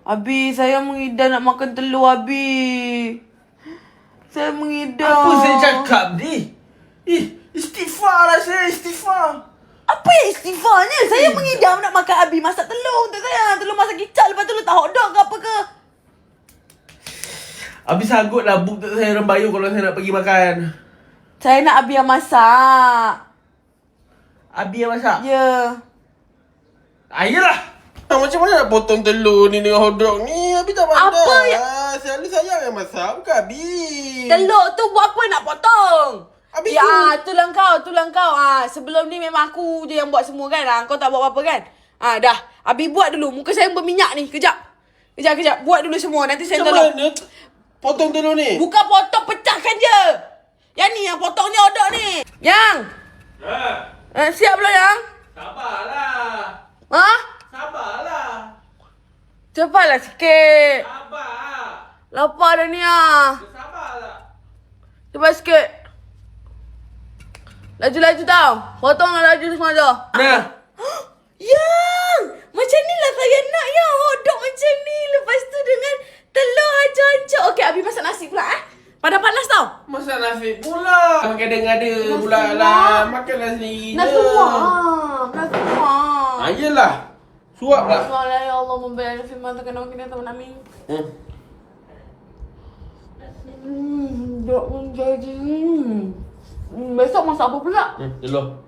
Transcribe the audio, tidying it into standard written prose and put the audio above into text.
Abi, saya mengidam nak makan telur, Abi. Saya mengidam. Apa saya cakap ni? Istighfar lah saya, istighfar. Apa yang istighfarnya? Saya mengidam nak makan Abi masak telur untuk saya. Telur masak kicap, lepas tu letak hotdog ke apa ke. Abi sanggup lah book untuk saya rembayu kalau saya nak pergi makan. Saya nak Abi yang masak. Abi yang masak? Ya. Yelah. Macam mana nak potong telur ni dengan hotdog ni? Abi tak pandai. Apa yang... Selalu saya yang masak, bukan Abi. Telur tu buat apa nak potong? Abi Ya, itulah kau. Sebelum ni memang aku je yang buat semua kan. Kau tak buat apa-apa kan? Dah. Abi buat dulu. Muka saya berminyak ni. Kejap. Buat dulu semua. Nanti saya tolong. Macam mana potong telur ni? Bukan potong, pecahkan je. Yang ni yang potongnya hotdog ni. Yang. Siap belum, Yang? Sabarlah. Sabarlah. Cepatlah sikit. Sabar. Lapar dah ni Sabarlah. Cepat sikit. Laju-laju tau. Potonglah laju semua tu. Yang! Macam ni lah saya nak yang hotdog macam ni. Lepas tu dengan telur hancur-hancur. Okey, Abi masak nasi pula Pada panas tau. Masak nasi pula. Makan ada pula lah. Makanlah sendiri. Nak semua. Yelah. Suap lah. Soalnya ya Allah membayar firman terkenal kini teman kami. Dok menjadi. Besok masak apa pula? Telur.